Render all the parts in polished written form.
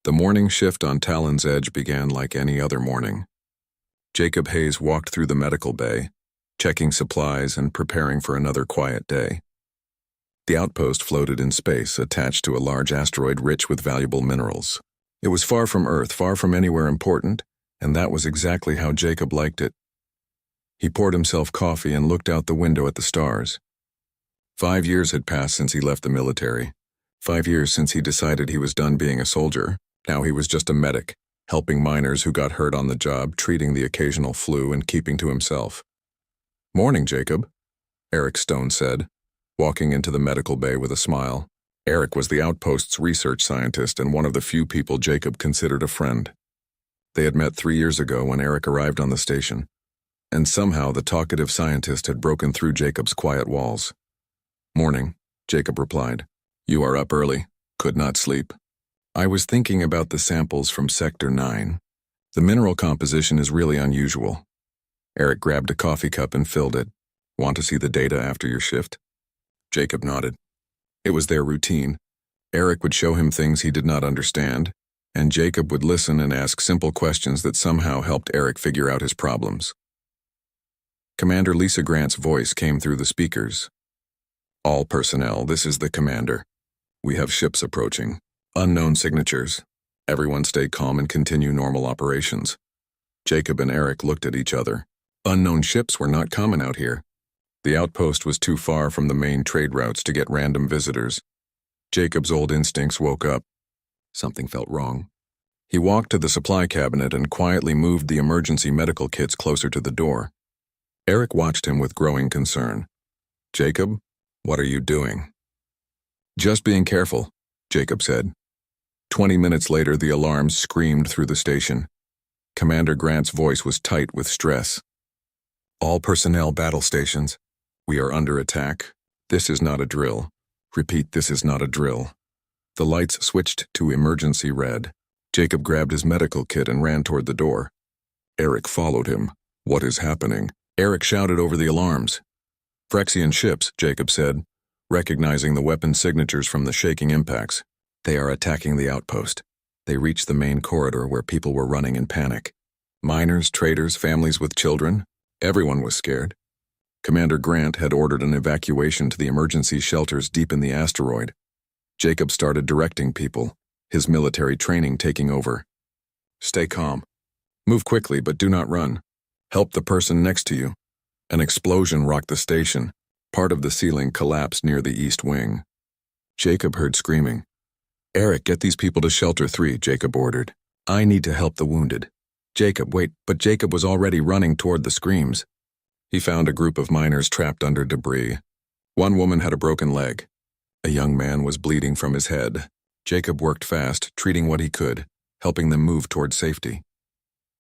The morning shift on Talon's Edge began like any other morning. Jacob Hayes walked through the medical bay, checking supplies and preparing for another quiet day. The outpost floated in space, attached to a large asteroid rich with valuable minerals. It was far from Earth, far from anywhere important, and that was exactly how Jacob liked it. He poured himself coffee and looked out the window at the stars. 5 years had passed since he left the military. 5 years since he decided he was done being a soldier. Now he was just a medic, helping miners who got hurt on the job, treating the occasional flu and keeping to himself. "Morning, Jacob," Eric Stone said, walking into the medical bay with a smile. Eric was the outpost's research scientist and one of the few people Jacob considered a friend. They had met 3 years ago when Eric arrived on the station, and somehow the talkative scientist had broken through Jacob's quiet walls. "Morning," Jacob replied. "You are up early. Could not sleep." "I was thinking about the samples from Sector 9. The mineral composition is really unusual." Eric grabbed a coffee cup and filled it. "Want to see the data after your shift?" Jacob nodded. It was their routine. Eric would show him things he did not understand, and Jacob would listen and ask simple questions that somehow helped Eric figure out his problems. Commander Lisa Grant's voice came through the speakers. "All personnel, this is the commander. We have ships approaching. Unknown signatures. Everyone stay calm and continue normal operations." Jacob and Eric looked at each other. Unknown ships were not common out here. The outpost was too far from the main trade routes to get random visitors. Jacob's old instincts woke up. Something felt wrong. He walked to the supply cabinet and quietly moved the emergency medical kits closer to the door. Eric watched him with growing concern. "Jacob, what are you doing?" "Just being careful," Jacob said. 20 minutes later, the alarms screamed through the station. Commander Grant's voice was tight with stress. "All personnel, battle stations. We are under attack. This is not a drill. Repeat, this is not a drill." The lights switched to emergency red. Jacob grabbed his medical kit and ran toward the door. Eric followed him. "What is happening?" Eric shouted over the alarms. "Phyrexian ships," Jacob said, recognizing the weapon signatures from the shaking impacts. "They are attacking the outpost." They reached the main corridor where people were running in panic. Miners, traders, families with children. Everyone was scared. Commander Grant had ordered an evacuation to the emergency shelters deep in the asteroid. Jacob started directing people, his military training taking over. "Stay calm. Move quickly, but do not run. Help the person next to you." An explosion rocked the station. Part of the ceiling collapsed near the east wing. Jacob heard screaming. "Eric, get these people to Shelter 3, Jacob ordered. "I need to help the wounded." "Jacob, wait," but Jacob was already running toward the screams. He found a group of miners trapped under debris. One woman had a broken leg. A young man was bleeding from his head. Jacob worked fast, treating what he could, helping them move toward safety.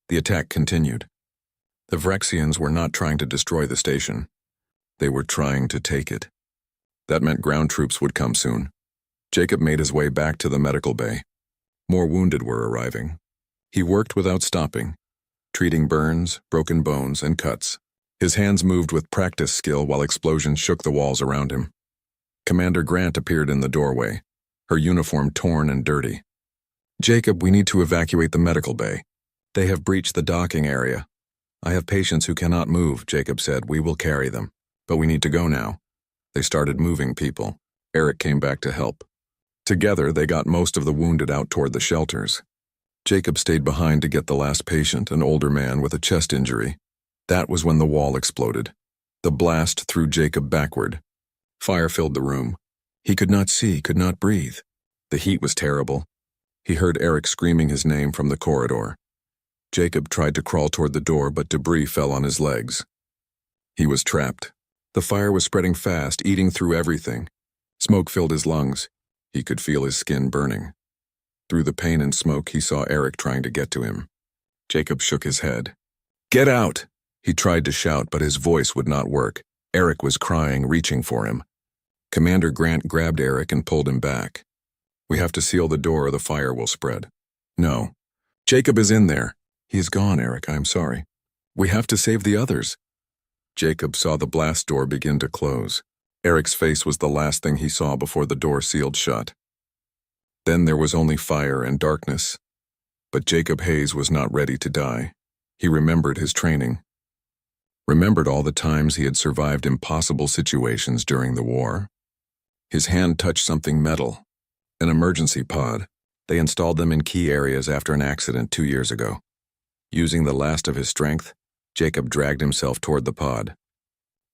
The attack continued. The Phyrexians were not trying to destroy the station. They were trying to take it. That meant ground troops would come soon. Jacob made his way back to the medical bay. More wounded were arriving. He worked without stopping, treating burns, broken bones, and cuts. His hands moved with practiced skill while explosions shook the walls around him. Commander Grant appeared in the doorway, her uniform torn and dirty. "Jacob, we need to evacuate the medical bay. They have breached the docking area." "I have patients who cannot move," Jacob said. "We will carry them. But we need to go now." They started moving people. Eric came back to help. Together, they got most of the wounded out toward the shelters. Jacob stayed behind to get the last patient, an older man with a chest injury. That was when the wall exploded. The blast threw Jacob backward. Fire filled the room. He could not see, could not breathe. The heat was terrible. He heard Eric screaming his name from the corridor. Jacob tried to crawl toward the door, but debris fell on his legs. He was trapped. The fire was spreading fast, eating through everything. Smoke filled his lungs. He could feel his skin burning. Through the pain and smoke, he saw Eric trying to get to him. Jacob shook his head. "Get out!" He tried to shout, but his voice would not work. Eric was crying, reaching for him. Commander Grant grabbed Eric and pulled him back. "We have to seal the door or the fire will spread." "No. Jacob is in there." "He is gone, Eric. I am sorry. We have to save the others." Jacob saw the blast door begin to close. Eric's face was the last thing he saw before the door sealed shut. Then there was only fire and darkness. But Jacob Hayes was not ready to die. He remembered his training. Remembered all the times he had survived impossible situations during the war. His hand touched something metal. An emergency pod. They installed them in key areas after an accident 2 years ago. Using the last of his strength, Jacob dragged himself toward the pod.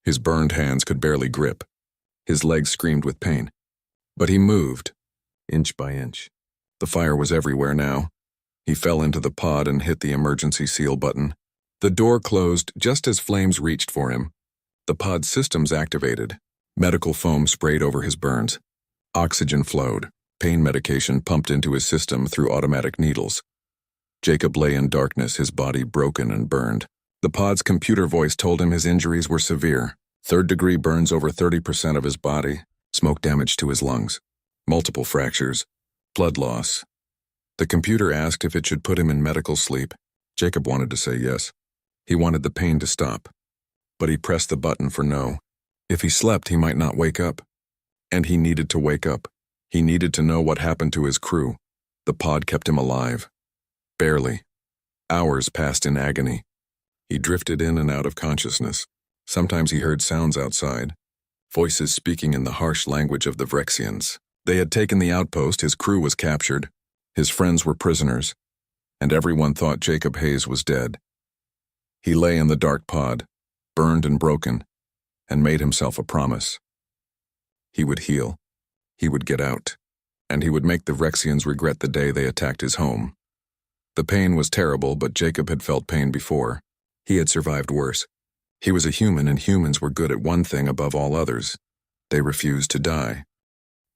His burned hands could barely grip. His legs screamed with pain. But he moved, inch by inch. The fire was everywhere now. He fell into the pod and hit the emergency seal button. The door closed just as flames reached for him. The pod's systems activated. Medical foam sprayed over his burns. Oxygen flowed. Pain medication pumped into his system through automatic needles. Jacob lay in darkness, his body broken and burned. The pod's computer voice told him his injuries were severe. 3rd-degree burns over 30% of his body, smoke damage to his lungs, multiple fractures, blood loss. The computer asked if it should put him in medical sleep. Jacob wanted to say yes. He wanted the pain to stop. But he pressed the button for no. If he slept, he might not wake up. And he needed to wake up. He needed to know what happened to his crew. The pod kept him alive. Barely. Hours passed in agony. He drifted in and out of consciousness. Sometimes he heard sounds outside, voices speaking in the harsh language of the Vrexians. They had taken the outpost, his crew was captured, his friends were prisoners, and everyone thought Jacob Hayes was dead. He lay in the dark pod, burned and broken, and made himself a promise. He would heal. He would get out, and he would make the Vrexians regret the day they attacked his home. The pain was terrible, but Jacob had felt pain before. He had survived worse. He was a human, and humans were good at one thing above all others. They refused to die.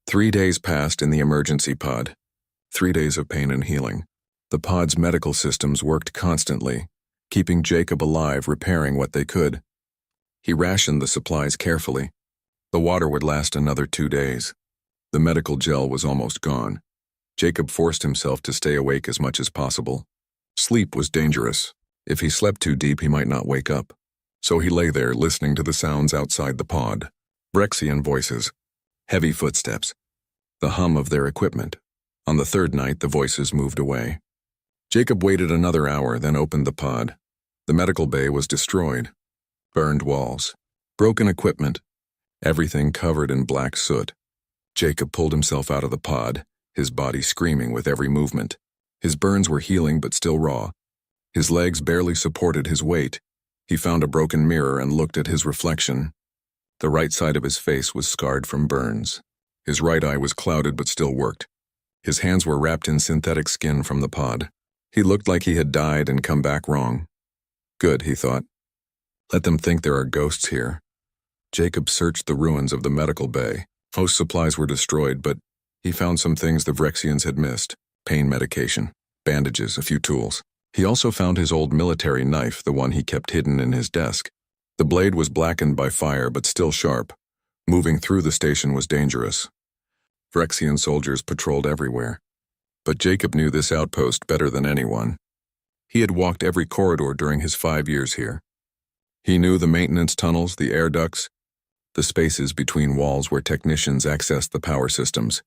3 days passed in the emergency pod. 3 days of pain and healing. The pod's medical systems worked constantly, keeping Jacob alive, repairing what they could. He rationed the supplies carefully. The water would last another 2 days. The medical gel was almost gone. Jacob forced himself to stay awake as much as possible. Sleep was dangerous. If he slept too deep, he might not wake up. So he lay there, listening to the sounds outside the pod. Vrexian voices. Heavy footsteps. The hum of their equipment. On the 3rd night, the voices moved away. Jacob waited another hour, then opened the pod. The medical bay was destroyed. Burned walls. Broken equipment. Everything covered in black soot. Jacob pulled himself out of the pod, his body screaming with every movement. His burns were healing but still raw. His legs barely supported his weight. He found a broken mirror and looked at his reflection. The right side of his face was scarred from burns. His right eye was clouded but still worked. His hands were wrapped in synthetic skin from the pod. He looked like he had died and come back wrong. Good, he thought. Let them think there are ghosts here. Jacob searched the ruins of the medical bay. Most supplies were destroyed, but he found some things the Vrexians had missed. Pain medication, bandages, a few tools. He also found his old military knife, the one he kept hidden in his desk. The blade was blackened by fire but still sharp. Moving through the station was dangerous. Vrexian soldiers patrolled everywhere. But Jacob knew this outpost better than anyone. He had walked every corridor during his 5 years here. He knew the maintenance tunnels, the air ducts, the spaces between walls where technicians accessed the power systems.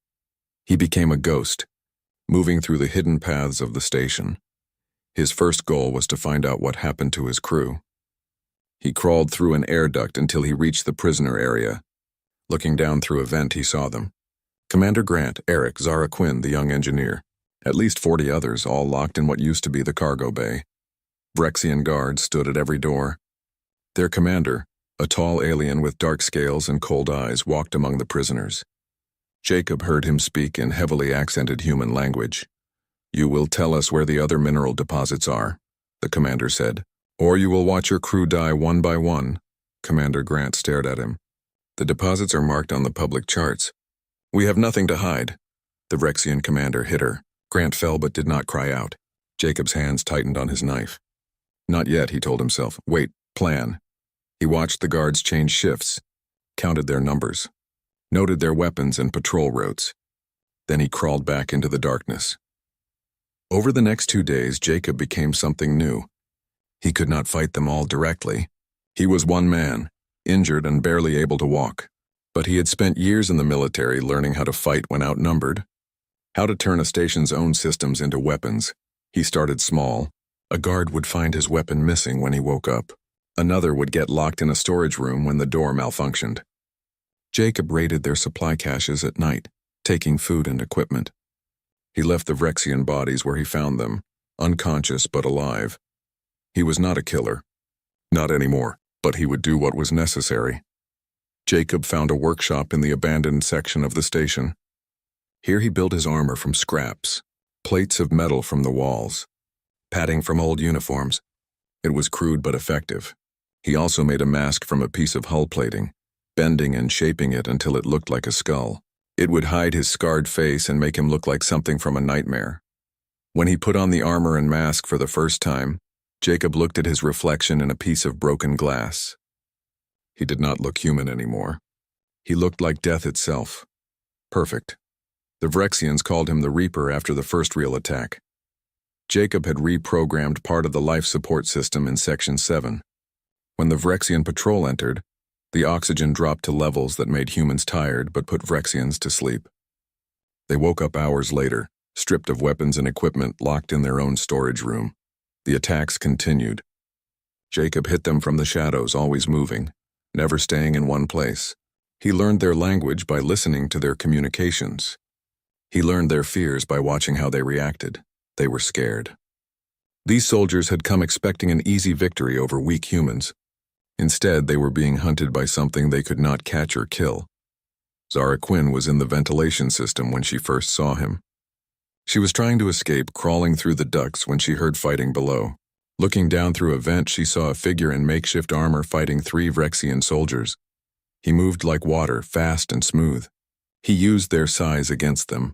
He became a ghost, moving through the hidden paths of the station. His first goal was to find out what happened to his crew. He crawled through an air duct until he reached the prisoner area. Looking down through a vent, he saw them. Commander Grant, Eric, Zara Quinn, the young engineer. At least 40 others, all locked in what used to be the cargo bay. Vrexian guards stood at every door. Their commander, a tall alien with dark scales and cold eyes, walked among the prisoners. Jacob heard him speak in heavily accented human language. "You will tell us where the other mineral deposits are," the commander said. "Or you will watch your crew die one by one." Commander Grant stared at him. "The deposits are marked on the public charts. We have nothing to hide." The Vrexian commander hit her. Grant fell but did not cry out. Jacob's hands tightened on his knife. Not yet, he told himself. Wait, plan. He watched the guards change shifts, counted their numbers, noted their weapons and patrol routes. Then he crawled back into the darkness. Over the next 2 days, Jacob became something new. He could not fight them all directly. He was one man, injured and barely able to walk. But he had spent years in the military learning how to fight when outnumbered. How to turn a station's own systems into weapons. He started small. A guard would find his weapon missing when he woke up. Another would get locked in a storage room when the door malfunctioned. Jacob raided their supply caches at night, taking food and equipment. He left the Vrexian bodies where he found them, unconscious but alive. He was not a killer. Not anymore, but he would do what was necessary. Jacob found a workshop in the abandoned section of the station. Here he built his armor from scraps, plates of metal from the walls, padding from old uniforms. It was crude but effective. He also made a mask from a piece of hull plating, bending and shaping it until it looked like a skull. It would hide his scarred face and make him look like something from a nightmare. When he put on the armor and mask for the first time, Jacob looked at his reflection in a piece of broken glass. He did not look human anymore. He looked like death itself. Perfect. The Vrexians called him the Reaper after the first real attack. Jacob had reprogrammed part of the life support system in Section 7. When the Vrexian patrol entered, the oxygen dropped to levels that made humans tired but put Vrexians to sleep. They woke up hours later, stripped of weapons and equipment, locked in their own storage room. The attacks continued. Jacob hit them from the shadows, always moving, never staying in one place. He learned their language by listening to their communications. He learned their fears by watching how they reacted. They were scared. These soldiers had come expecting an easy victory over weak humans. Instead, they were being hunted by something they could not catch or kill. Zara Quinn was in the ventilation system when she first saw him. She was trying to escape, crawling through the ducts when she heard fighting below. Looking down through a vent, she saw a figure in makeshift armor fighting 3 Vrexian soldiers. He moved like water, fast and smooth. He used their size against them,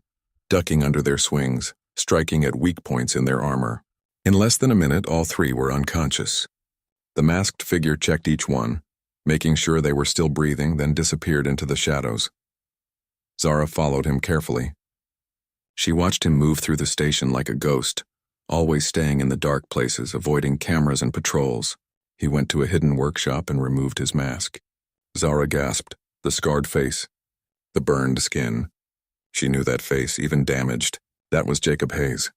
ducking under their swings, striking at weak points in their armor. In less than a minute, all 3 were unconscious. The masked figure checked each one, making sure they were still breathing, then disappeared into the shadows. Zara followed him carefully. She watched him move through the station like a ghost, always staying in the dark places, avoiding cameras and patrols. He went to a hidden workshop and removed his mask. Zara gasped, the scarred face, the burned skin. She knew that face, even damaged. That was Jacob Hayes,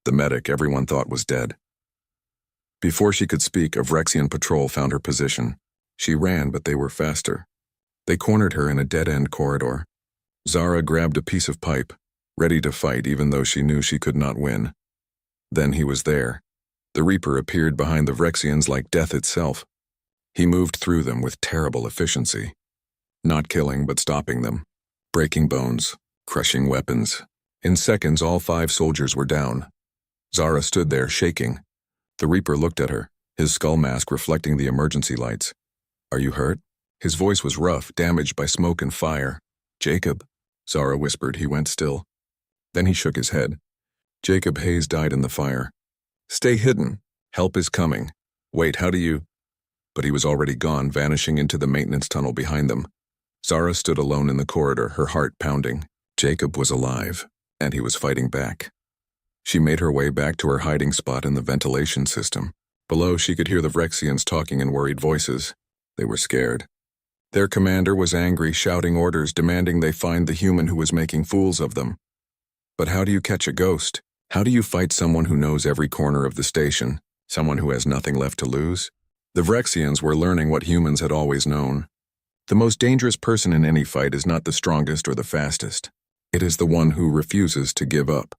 the medic everyone thought was dead. Before she could speak, a Vrexian patrol found her position. She ran, but they were faster. They cornered her in a dead-end corridor. Zara grabbed a piece of pipe, ready to fight even though she knew she could not win. Then he was there. The Reaper appeared behind the Vrexians like death itself. He moved through them with terrible efficiency. Not killing, but stopping them. Breaking bones, crushing weapons. In seconds, all 5 soldiers were down. Zara stood there, shaking. The Reaper looked at her, his skull mask reflecting the emergency lights. "Are you hurt?" His voice was rough, damaged by smoke and fire. "Jacob," Zara whispered. He went still. Then he shook his head. "Jacob Hayes died in the fire. Stay hidden. Help is coming. Wait, how do you—" But he was already gone, vanishing into the maintenance tunnel behind them. Zara stood alone in the corridor, her heart pounding. Jacob was alive, and he was fighting back. She made her way back to her hiding spot in the ventilation system. Below, she could hear the Vrexians talking in worried voices. They were scared. Their commander was angry, shouting orders, demanding they find the human who was making fools of them. But how do you catch a ghost? How do you fight someone who knows every corner of the station? Someone who has nothing left to lose? The Vrexians were learning what humans had always known. The most dangerous person in any fight is not the strongest or the fastest. It is the one who refuses to give up.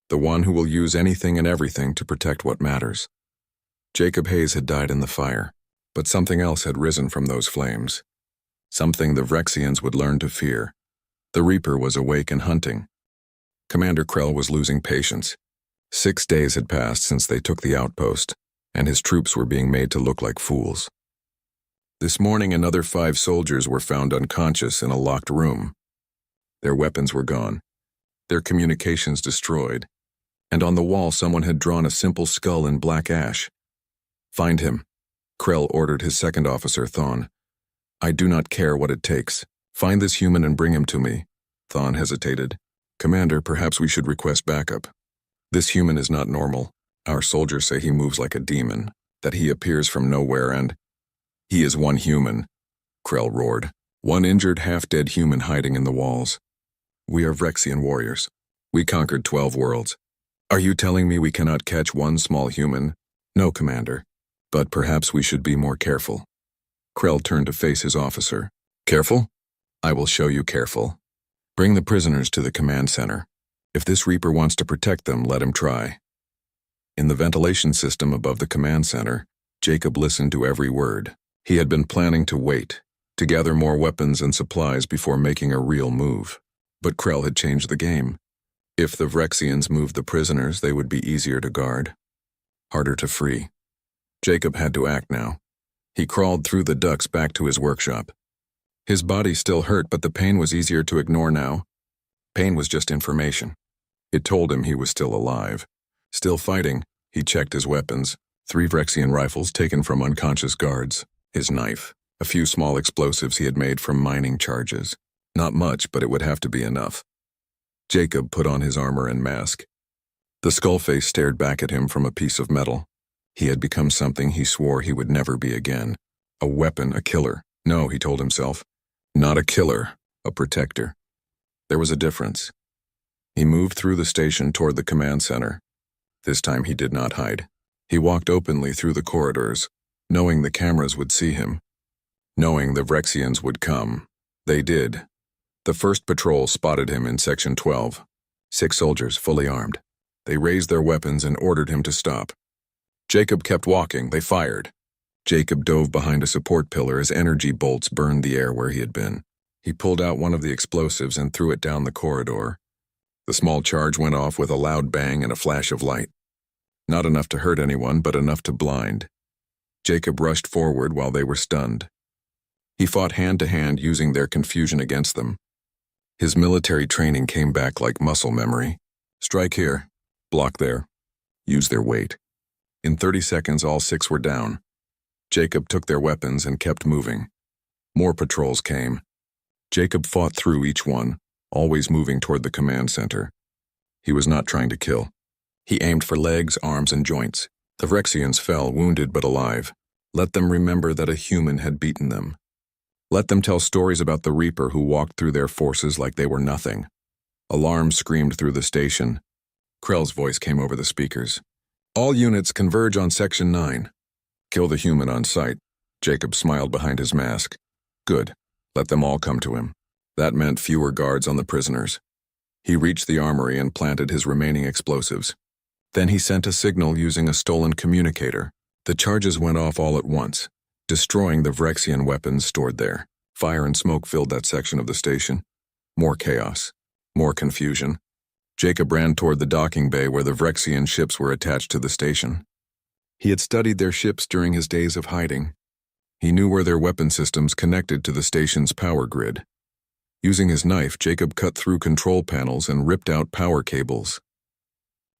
The one who will use anything and everything to protect what matters. Jacob Hayes had died in the fire, but something else had risen from those flames. Something the Vrexians would learn to fear. The Reaper was awake and hunting. Commander Krell was losing patience. 6 days had passed since they took the outpost, and his troops were being made to look like fools. This morning, another 5 soldiers were found unconscious in a locked room. Their weapons were gone, their communications destroyed, and on the wall someone had drawn a simple skull in black ash. "Find him," Krell ordered his second officer, Thawne. "I do not care what it takes. Find this human and bring him to me." Thawne hesitated. "Commander, perhaps we should request backup. This human is not normal. Our soldiers say he moves like a demon, that he appears from nowhere and—" "He is one human," Krell roared. "One injured, half-dead human hiding in the walls. We are Vrexian warriors. We conquered 12 worlds. Are you telling me we cannot catch one small human? No, Commander. But perhaps we should be more careful. Krell turned to face his officer. Careful? I will show you careful. Bring the prisoners to the command center. If this Reaper wants to protect them, let him try. In the ventilation system above the command center, Jacob listened to every word. He had been planning to wait, to gather more weapons and supplies before making a real move. But Krell had changed the game. If the Vrexians moved the prisoners, they would be easier to guard, harder to free. Jacob had to act now. He crawled through the ducts back to his workshop. His body still hurt, but the pain was easier to ignore now. Pain was just information. It told him he was still alive. Still fighting, he checked his weapons. 3 Vrexian rifles taken from unconscious guards, his knife, a few small explosives he had made from mining charges. Not much, but it would have to be enough. Jacob put on his armor and mask. The skullface stared back at him from a piece of metal. He had become something he swore he would never be again. A weapon, a killer. No, he told himself. Not a killer, a protector. There was a difference. He moved through the station toward the command center. This time he did not hide. He walked openly through the corridors, knowing the cameras would see him, knowing the Vrexians would come. They did. The first patrol spotted him in Section 12. 6 soldiers, fully armed. They raised their weapons and ordered him to stop. Jacob kept walking. They fired. Jacob dove behind a support pillar as energy bolts burned the air where he had been. He pulled out one of the explosives and threw it down the corridor. The small charge went off with a loud bang and a flash of light. Not enough to hurt anyone, but enough to blind. Jacob rushed forward while they were stunned. He fought hand to hand using their confusion against them. His military training came back like muscle memory. Strike here, block there, use their weight. In 30 seconds, all 6 were down. Jacob took their weapons and kept moving. More patrols came. Jacob fought through each one, always moving toward the command center. He was not trying to kill. He aimed for legs, arms, and joints. The Vrexians fell, wounded but alive. Let them remember that a human had beaten them. Let them tell stories about the Reaper who walked through their forces like they were nothing. Alarms screamed through the station. Krell's voice came over the speakers. All units converge on Section 9. Kill the human on sight. Jacob smiled behind his mask. Good. Let them all come to him. That meant fewer guards on the prisoners. He reached the armory and planted his remaining explosives. Then he sent a signal using a stolen communicator. The charges went off all at once, destroying the Vrexian weapons stored there. Fire and smoke filled that section of the station. More chaos. More confusion. Jacob ran toward the docking bay where the Vrexian ships were attached to the station. He had studied their ships during his days of hiding. He knew where their weapon systems connected to the station's power grid. Using his knife, Jacob cut through control panels and ripped out power cables.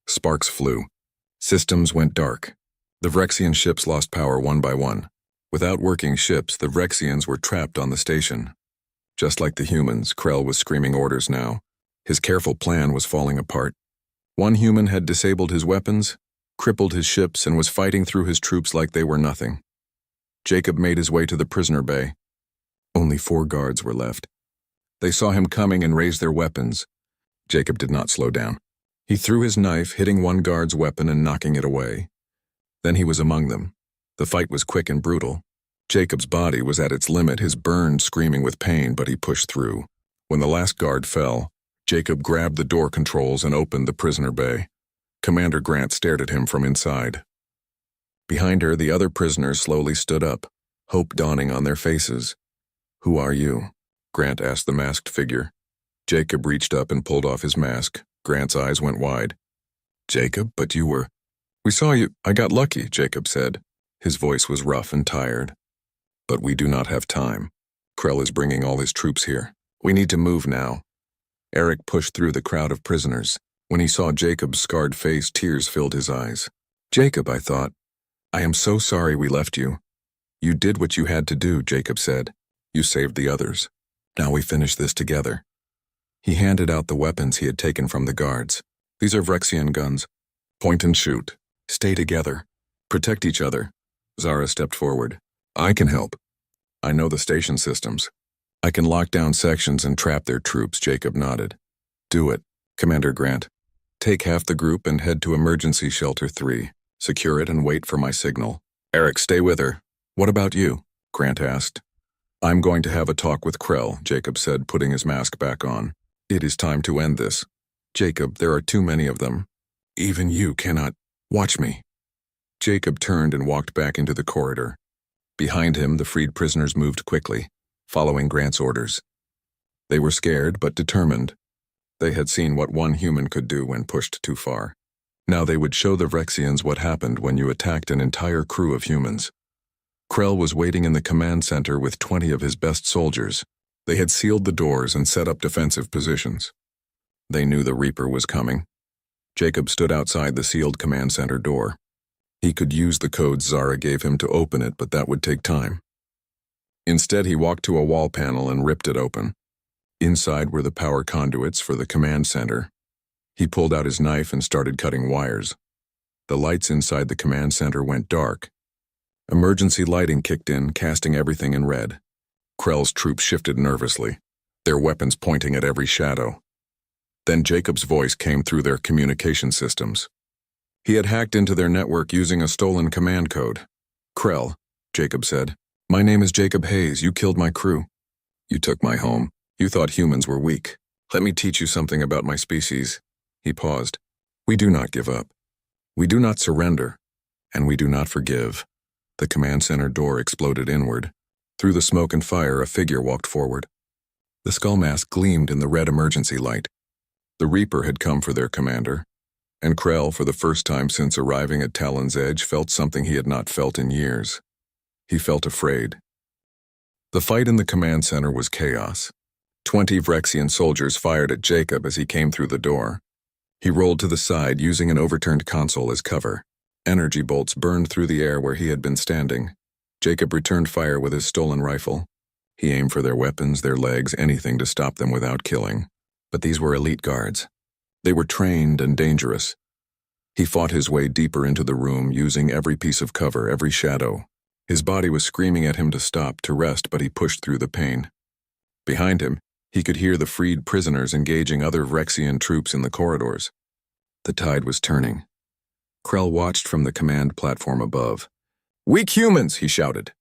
Sparks flew. Systems went dark. The Vrexian ships lost power one by one. Without working ships, the Vrexians were trapped on the station. Just like the humans, Krell was screaming orders now. His careful plan was falling apart. One human had disabled his weapons, crippled his ships, and was fighting through his troops like they were nothing. Jacob made his way to the prisoner bay. Only 4 guards were left. They saw him coming and raised their weapons. Jacob did not slow down. He threw his knife, hitting one guard's weapon and knocking it away. Then he was among them. The fight was quick and brutal. Jacob's body was at its limit, his burn screaming with pain, but he pushed through. When the last guard fell, Jacob grabbed the door controls and opened the prisoner bay. Commander Grant stared at him from inside. Behind her, the other prisoners slowly stood up, hope dawning on their faces. "Who are you?" Grant asked the masked figure. Jacob reached up and pulled off his mask. Grant's eyes went wide. "Jacob, but you were—" "We saw you. I got lucky," Jacob said. His voice was rough and tired. "But we do not have time. Krell is bringing all his troops here. We need to move now." Eric pushed through the crowd of prisoners. When he saw Jacob's scarred face, tears filled his eyes. "Jacob," I thought. "I am so sorry we left you." "You did what you had to do," Jacob said. "You saved the others. Now we finish this together." He handed out the weapons he had taken from the guards. "These are Vrexian guns. Point and shoot. Stay together. Protect each other." Zara stepped forward. "I can help. I know the station systems. I can lock down sections and trap their troops," Jacob nodded. "Do it. Commander Grant, take half the group and head to Emergency Shelter 3. Secure it and wait for my signal. Eric, stay with her. What about you? Grant asked. I'm going to have a talk with Krell, Jacob said, putting his mask back on. It is time to end this. Jacob, there are too many of them. Even you cannot. Watch me. Jacob turned and walked back into the corridor. Behind him, the freed prisoners moved quickly, following Grant's orders. They were scared but determined. They had seen what one human could do when pushed too far. Now they would show the Vrexians what happened when you attacked an entire crew of humans. Krell was waiting in the command center with 20 of his best soldiers. They had sealed the doors and set up defensive positions. They knew the Reaper was coming. Jacob stood outside the sealed command center door. He could use the code Zara gave him to open it, but that would take time. Instead, he walked to a wall panel and ripped it open. Inside were the power conduits for the command center. He pulled out his knife and started cutting wires. The lights inside the command center went dark. Emergency lighting kicked in, casting everything in red. Krell's troops shifted nervously, their weapons pointing at every shadow. Then Jacob's voice came through their communication systems. He had hacked into their network using a stolen command code. Krell, Jacob said, my name is Jacob Hayes. You killed my crew. You took my home. You thought humans were weak. Let me teach you something about my species. He paused. We do not give up. We do not surrender. And we do not forgive. The command center door exploded inward. Through the smoke and fire, a figure walked forward. The skull mask gleamed in the red emergency light. The Reaper had come for their commander, and Krell, for the first time since arriving at Talon's Edge, felt something he had not felt in years. He felt afraid. The fight in the command center was chaos. 20 Vrexian soldiers fired at Jacob as he came through the door. He rolled to the side, using an overturned console as cover. Energy bolts burned through the air where he had been standing. Jacob returned fire with his stolen rifle. He aimed for their weapons, their legs, anything to stop them without killing. But these were elite guards. They were trained and dangerous. He fought his way deeper into the room, using every piece of cover, every shadow. His body was screaming at him to stop, to rest, but he pushed through the pain. Behind him, he could hear the freed prisoners engaging other Vrexian troops in the corridors. The tide was turning. Krell watched from the command platform above. Weak humans, he shouted.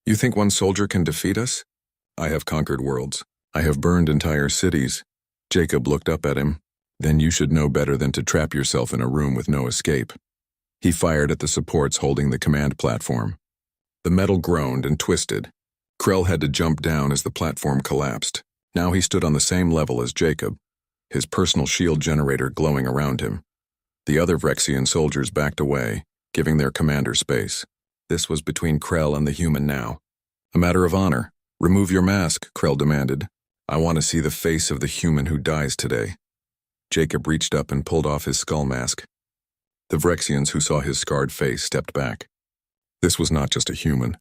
You think one soldier can defeat us? I have conquered worlds. I have burned entire cities. Jacob looked up at him. Then you should know better than to trap yourself in a room with no escape. He fired at the supports holding the command platform. The metal groaned and twisted. Krell had to jump down as the platform collapsed. Now he stood on the same level as Jacob, his personal shield generator glowing around him. The other Vrexian soldiers backed away, giving their commander space. This was between Krell and the human now. A matter of honor. Remove your mask, Krell demanded. I want to see the face of the human who dies today. Jacob reached up and pulled off his skull mask. The Vrexians who saw his scarred face stepped back. This was not just a human.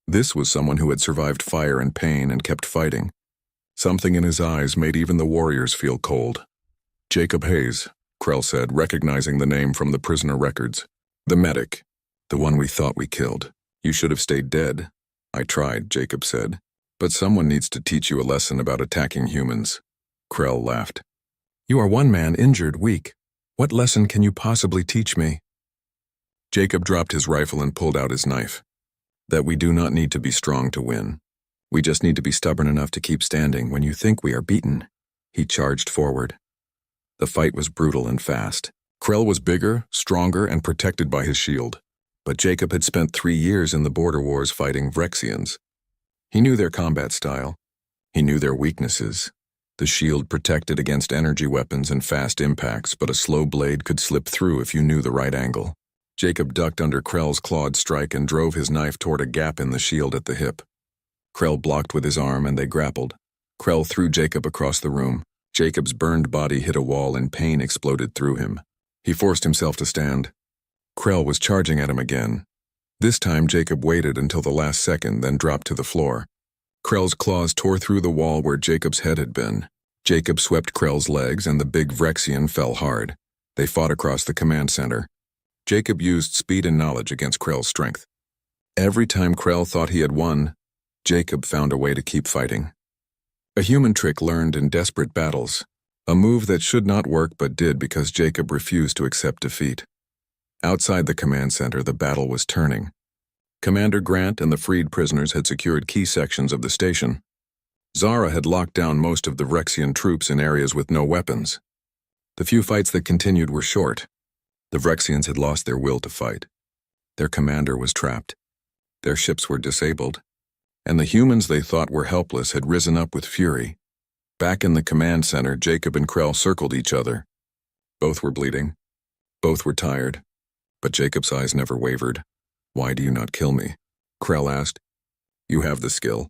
This was someone who had survived fire and pain and kept fighting. Something in his eyes made even the warriors feel cold. Jacob Hayes, Krell said, recognizing the name from the prisoner records. The medic. The one we thought we killed. You should have stayed dead. I tried, Jacob said. But someone needs to teach you a lesson about attacking humans. Krell laughed. You are one man, injured, weak. What lesson can you possibly teach me? Jacob dropped his rifle and pulled out his knife. That we do not need to be strong to win. We just need to be stubborn enough to keep standing when you think we are beaten. He charged forward. The fight was brutal and fast. Krell was bigger, stronger, and protected by his shield. But Jacob had spent 3 years in the border wars fighting Vrexians. He knew their combat style. He knew their weaknesses. The shield protected against energy weapons and fast impacts, but a slow blade could slip through if you knew the right angle. Jacob ducked under Krell's clawed strike and drove his knife toward a gap in the shield at the hip. Krell blocked with his arm and they grappled. Krell threw Jacob across the room. Jacob's burned body hit a wall and pain exploded through him. He forced himself to stand. Krell was charging at him again. This time Jacob waited until the last second, then dropped to the floor. Krell's claws tore through the wall where Jacob's head had been. Jacob swept Krell's legs and the big Vrexian fell hard. They fought across the command center. Jacob used speed and knowledge against Krell's strength. Every time Krell thought he had won, Jacob found a way to keep fighting. A human trick learned in desperate battles. A move that should not work but did because Jacob refused to accept defeat. Outside the command center, the battle was turning. Commander Grant and the freed prisoners had secured key sections of the station. Zara had locked down most of the Vrexian troops in areas with no weapons. The few fights that continued were short. The Vrexians had lost their will to fight. Their commander was trapped. Their ships were disabled. And the humans they thought were helpless had risen up with fury. Back in the command center, Jacob and Krell circled each other. Both were bleeding. Both were tired. But Jacob's eyes never wavered. "Why do you not kill me?" Krell asked. "You have the skill.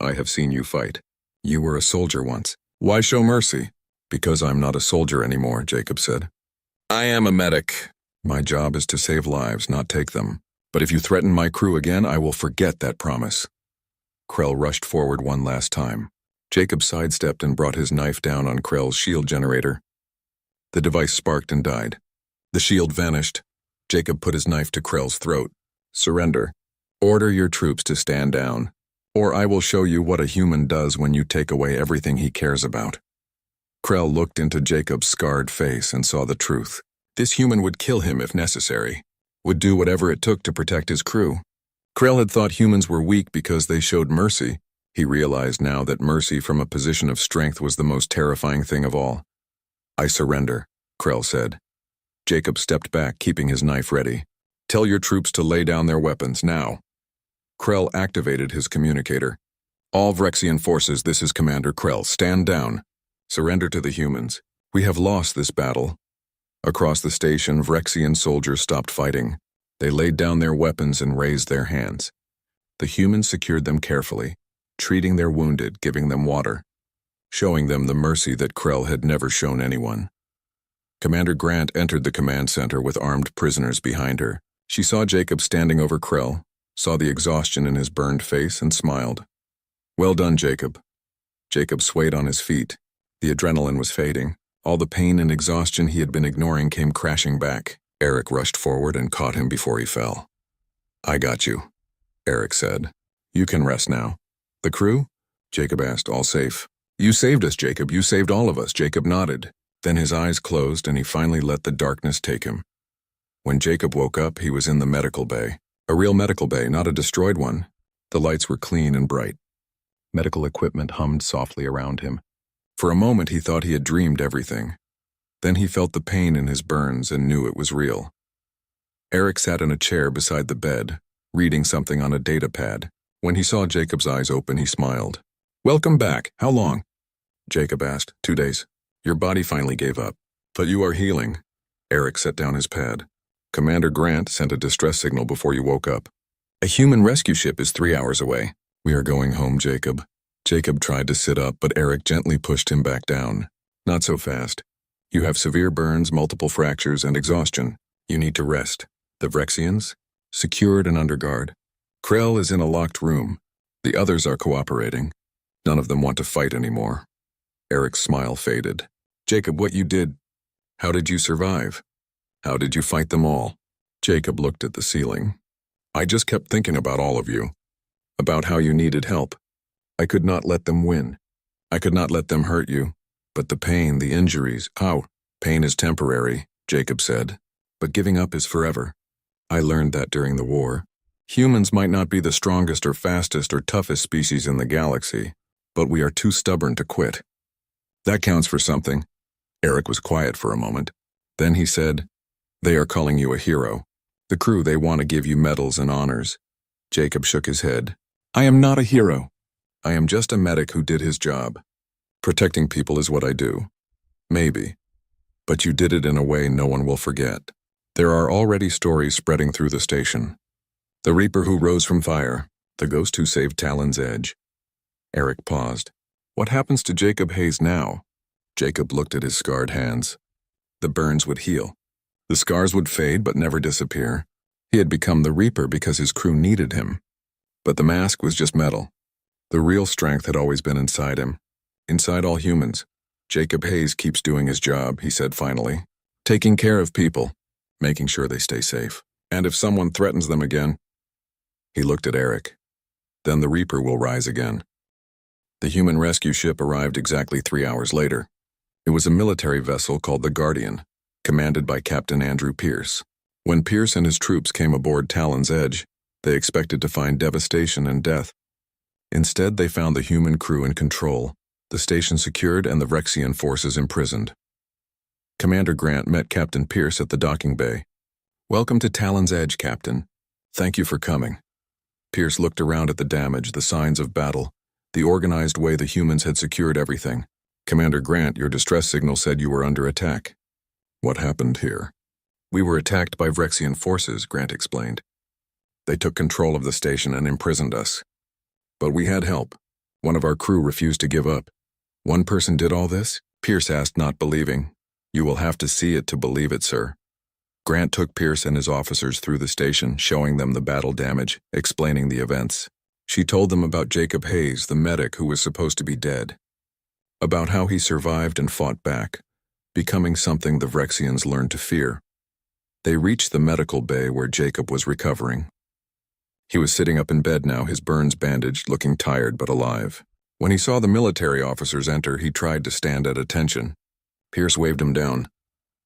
I have seen you fight. You were a soldier once. Why show mercy?" "Because I'm not a soldier anymore," Jacob said. "I am a medic. My job is to save lives, not take them. But if you threaten my crew again, I will forget that promise." Krell rushed forward one last time. Jacob sidestepped and brought his knife down on Krell's shield generator. The device sparked and died. The shield vanished. Jacob put his knife to Krell's throat. "Surrender. Order your troops to stand down, or I will show you what a human does when you take away everything he cares about." Krell looked into Jacob's scarred face and saw the truth. This human would kill him if necessary, would do whatever it took to protect his crew. Krell had thought humans were weak because they showed mercy. He realized now that mercy from a position of strength was the most terrifying thing of all. "I surrender," Krell said. Jacob stepped back, keeping his knife ready. "Tell your troops to lay down their weapons, now." Krell activated his communicator. "All Vrexian forces, this is Commander Krell. Stand down. Surrender to the humans. We have lost this battle." Across the station, Vrexian soldiers stopped fighting. They laid down their weapons and raised their hands. The humans secured them carefully, treating their wounded, giving them water, showing them the mercy that Krell had never shown anyone. Commander Grant entered the command center with armed prisoners behind her. She saw Jacob standing over Krell, saw the exhaustion in his burned face, and smiled. "Well done, Jacob." Jacob swayed on his feet. The adrenaline was fading. All the pain and exhaustion he had been ignoring came crashing back. Eric rushed forward and caught him before he fell. "I got you," Eric said. "You can rest now." "The crew?" Jacob asked. "All safe." "You saved us, Jacob. You saved all of us." Jacob nodded. Then his eyes closed and he finally let the darkness take him. When Jacob woke up, he was in the medical bay. A real medical bay, not a destroyed one. The lights were clean and bright. Medical equipment hummed softly around him. For a moment he thought he had dreamed everything. Then he felt the pain in his burns and knew it was real. Eric sat in a chair beside the bed, reading something on a data pad. When he saw Jacob's eyes open, he smiled. "Welcome back. How long?" Jacob asked. 2 days. "Your body finally gave up. But you are healing." Eric set down his pad. "Commander Grant sent a distress signal before you woke up. A human rescue ship is 3 hours away. We are going home, Jacob." Jacob tried to sit up, but Eric gently pushed him back down. "Not so fast. You have severe burns, multiple fractures, and exhaustion. You need to rest. The Vrexians? Secured and under guard. Krell is in a locked room. The others are cooperating. None of them want to fight anymore." Eric's smile faded. "Jacob, what you did, how did you survive? How did you fight them all?" Jacob looked at the ceiling. "I just kept thinking about all of you. About how you needed help. I could not let them win. I could not let them hurt you. But the pain, the injuries, pain is temporary," Jacob said. "But giving up is forever. I learned that during the war. Humans might not be the strongest or fastest or toughest species in the galaxy, but we are too stubborn to quit. That counts for something." Eric was quiet for a moment. Then he said, "They are calling you a hero. The crew, they want to give you medals and honors." Jacob shook his head. "I am not a hero. I am just a medic who did his job. Protecting people is what I do. Maybe. But you did it in a way no one will forget. There are already stories spreading through the station. The Reaper who rose from fire, the ghost who saved Talon's Edge." Eric paused. "What happens to Jacob Hayes now?" Jacob looked at his scarred hands. The burns would heal. The scars would fade but never disappear. He had become the Reaper because his crew needed him. But the mask was just metal. The real strength had always been inside him. Inside all humans. "Jacob Hayes keeps doing his job," he said finally. "Taking care of people. Making sure they stay safe. And if someone threatens them again..." He looked at Eric. "Then the Reaper will rise again." The human rescue ship arrived exactly 3 hours later. It was a military vessel called the Guardian, commanded by Captain Andrew Pierce. When Pierce and his troops came aboard Talon's Edge, they expected to find devastation and death. Instead, they found the human crew in control, the station secured, and the Rexian forces imprisoned. Commander Grant met Captain Pierce at the docking bay. "Welcome to Talon's Edge, Captain. Thank you for coming." Pierce looked around at the damage, the signs of battle, the organized way the humans had secured everything. "Commander Grant, your distress signal said you were under attack." "What happened here?" "We were attacked by Rexian forces," Grant explained. "They took control of the station and imprisoned us. But we had help. One of our crew refused to give up." "One person did all this?" Pierce asked, not believing. "You will have to see it to believe it, sir." Grant took Pierce and his officers through the station, showing them the battle damage, explaining the events. She told them about Jacob Hayes, the medic who was supposed to be dead. About how he survived and fought back, becoming something the Rexians learned to fear. They reached the medical bay where Jacob was recovering. He was sitting up in bed now, his burns bandaged, looking tired but alive. When he saw the military officers enter, he tried to stand at attention. Pierce waved him down.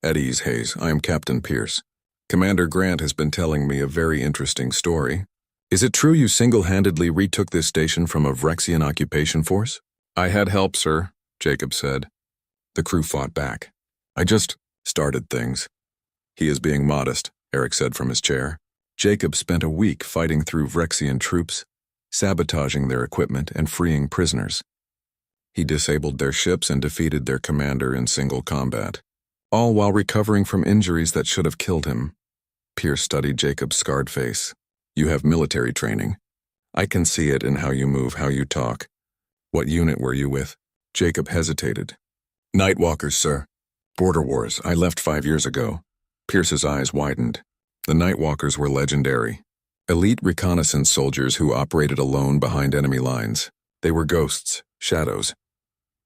"At ease, Hayes. I am Captain Pierce. Commander Grant has been telling me a very interesting story. Is it true you single-handedly retook this station from a Rexian occupation force?" "I had help, sir," Jacob said. "The crew fought back. I just started things." "He is being modest," Eric said from his chair. Jacob spent a week fighting through Rexian troops, sabotaging their equipment and freeing prisoners. He disabled their ships and defeated their commander in single combat, all while recovering from injuries that should have killed him. Pierce studied Jacob's scarred face. "You have military training. I can see it in how you move, how you talk. What unit were you with?" Jacob hesitated. "Nightwalkers, sir. Border Wars. I left 5 years ago." Pierce's eyes widened. The Nightwalkers were legendary. Elite reconnaissance soldiers who operated alone behind enemy lines. They were ghosts, shadows.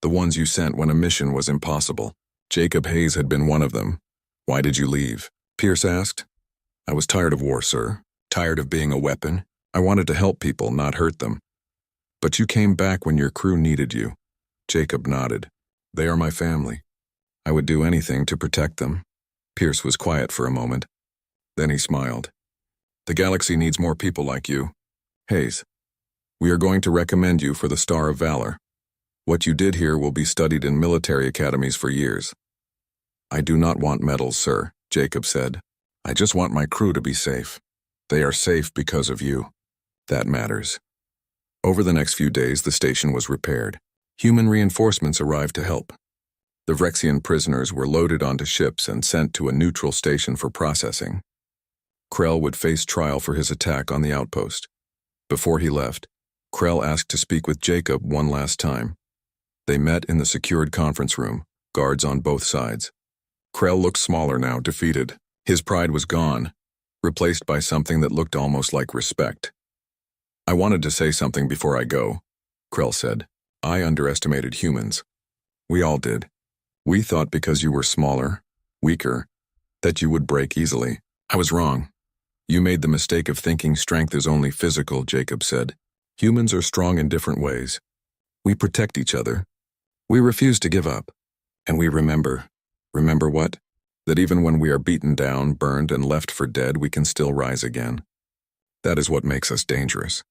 The ones you sent when a mission was impossible. Jacob Hayes had been one of them. "Why did you leave?" Pierce asked. "I was tired of war, sir. Tired of being a weapon. I wanted to help people, not hurt them. But you came back when your crew needed you." Jacob nodded. "They are my family. I would do anything to protect them." Pierce was quiet for a moment. Then he smiled. "The galaxy needs more people like you. Hayes, we are going to recommend you for the Star of Valor. What you did here will be studied in military academies for years." "I do not want medals, sir," Jacob said. "I just want my crew to be safe. They are safe because of you. That matters." Over the next few days, the station was repaired. Human reinforcements arrived to help. The Rexian prisoners were loaded onto ships and sent to a neutral station for processing. Krell would face trial for his attack on the outpost. Before he left, Krell asked to speak with Jacob one last time. They met in the secured conference room, guards on both sides. Krell looked smaller now, defeated. His pride was gone, replaced by something that looked almost like respect. "I wanted to say something before I go," Krell said. "I underestimated humans. We all did. We thought because you were smaller, weaker, that you would break easily. I was wrong. You made the mistake of thinking strength is only physical," Jacob said. "Humans are strong in different ways. We protect each other. We refuse to give up. And we remember. Remember what? That even when we are beaten down, burned, and left for dead, we can still rise again. That is what makes us dangerous.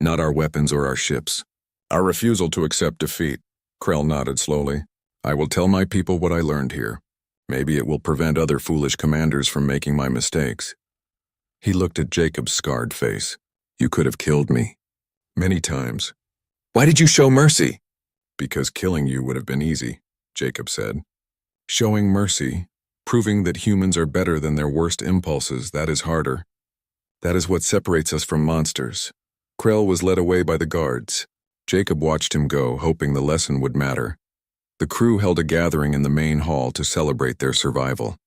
Not our weapons or our ships. Our refusal to accept defeat." Krell nodded slowly. "I will tell my people what I learned here. Maybe it will prevent other foolish commanders from making my mistakes." He looked at Jacob's scarred face. "You could have killed me. Many times." "Why did you show mercy?" "Because killing you would have been easy," Jacob said. "Showing mercy, proving that humans are better than their worst impulses, that is harder. That is what separates us from monsters." Krell was led away by the guards. Jacob watched him go, hoping the lesson would matter. The crew held a gathering in the main hall to celebrate their survival.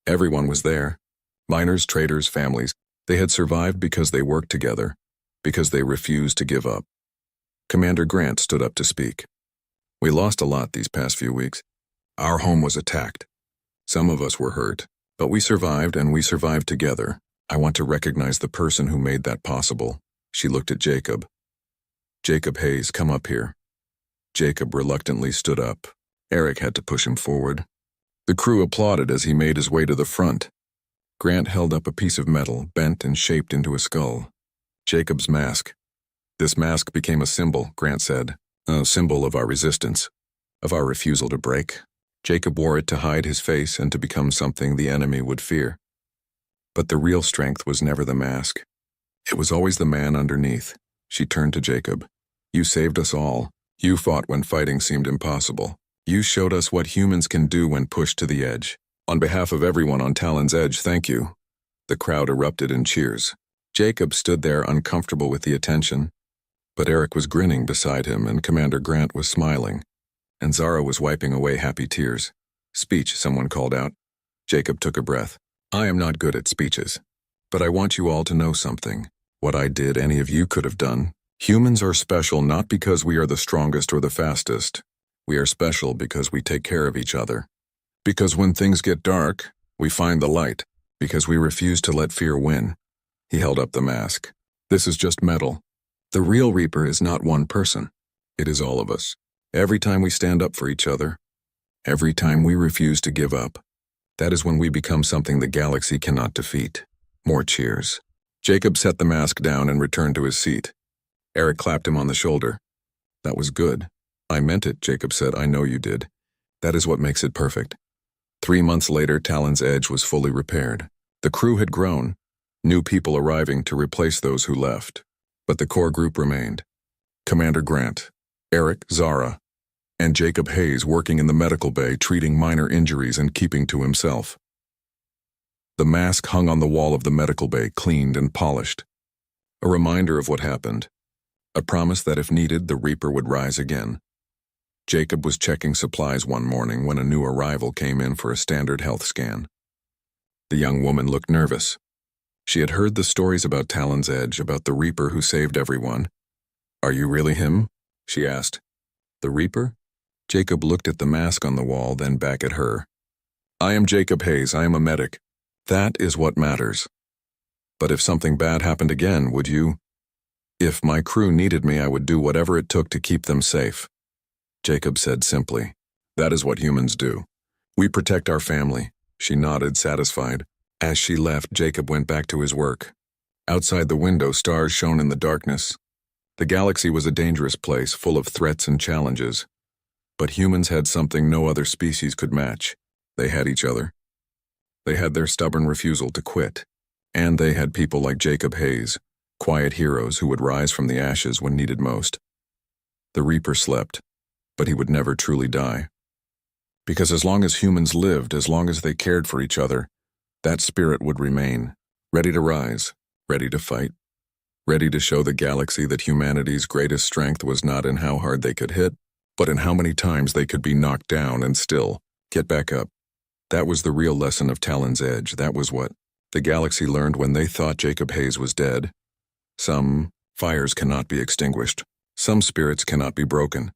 Everyone was there. Miners, traders, families. They had survived because they worked together, because they refused to give up. Commander Grant stood up to speak. "We lost a lot these past few weeks. Our home was attacked. Some of us were hurt, but we survived, and we survived together. I want to recognize the person who made that possible." She looked at Jacob. "Jacob Hayes, come up here." Jacob reluctantly stood up. Eric had to push him forward. The crew applauded as he made his way to the front. Grant held up a piece of metal, bent and shaped into a skull. Jacob's mask. This mask became a symbol, Grant said. A symbol of our resistance, of our refusal to break. Jacob wore it to hide his face and to become something the enemy would fear. But the real strength was never the mask. It was always the man underneath. She turned to Jacob. You saved us all. You fought when fighting seemed impossible. You showed us what humans can do when pushed to the edge. On behalf of everyone on Talon's Edge, thank you. The crowd erupted in cheers. Jacob stood there uncomfortable with the attention, but Eric was grinning beside him and Commander Grant was smiling, and Zara was wiping away happy tears. Speech, someone called out. Jacob took a breath. I am not good at speeches, but I want you all to know something. What I did, any of you could have done. Humans are special not because we are the strongest or the fastest. We are special because we take care of each other. Because when things get dark, we find the light. Because we refuse to let fear win. He held up the mask. This is just metal. The real Reaper is not one person. It is all of us. Every time we stand up for each other, every time we refuse to give up, that is when we become something the galaxy cannot defeat. More cheers. Jacob set the mask down and returned to his seat. Eric clapped him on the shoulder. That was good. I meant it, Jacob said. I know you did. That is what makes it perfect. 3 months later, Talon's Edge was fully repaired. The crew had grown, new people arriving to replace those who left. But the core group remained. Commander Grant, Eric, Zara, and Jacob Hayes working in the medical bay treating minor injuries and keeping to himself. The mask hung on the wall of the medical bay, cleaned and polished. A reminder of what happened. A promise that if needed, the Reaper would rise again. Jacob was checking supplies one morning when a new arrival came in for a standard health scan. The young woman looked nervous. She had heard the stories about Talon's Edge, about the Reaper who saved everyone. Are you really him? She asked. The Reaper? Jacob looked at the mask on the wall, then back at her. I am Jacob Hayes. I am a medic. That is what matters. But if something bad happened again, would you? If my crew needed me, I would do whatever it took to keep them safe. Jacob said simply. That is what humans do. We protect our family. She nodded, satisfied. As she left, Jacob went back to his work. Outside the window, stars shone in the darkness. The galaxy was a dangerous place, full of threats and challenges. But humans had something no other species could match. They had each other. They had their stubborn refusal to quit. And they had people like Jacob Hayes, quiet heroes who would rise from the ashes when needed most. The Reaper slept, but he would never truly die. Because as long as humans lived, as long as they cared for each other, that spirit would remain, ready to rise, ready to fight, ready to show the galaxy that humanity's greatest strength was not in how hard they could hit, but in how many times they could be knocked down and still get back up. That was the real lesson of Talon's Edge. That was what the galaxy learned when they thought Jacob Hayes was dead. Some fires cannot be extinguished. Some spirits cannot be broken.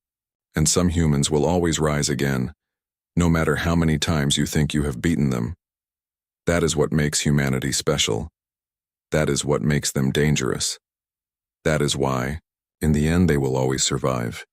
And some humans will always rise again, no matter how many times you think you have beaten them. That is what makes humanity special. That is what makes them dangerous. That is why, in the end, they will always survive.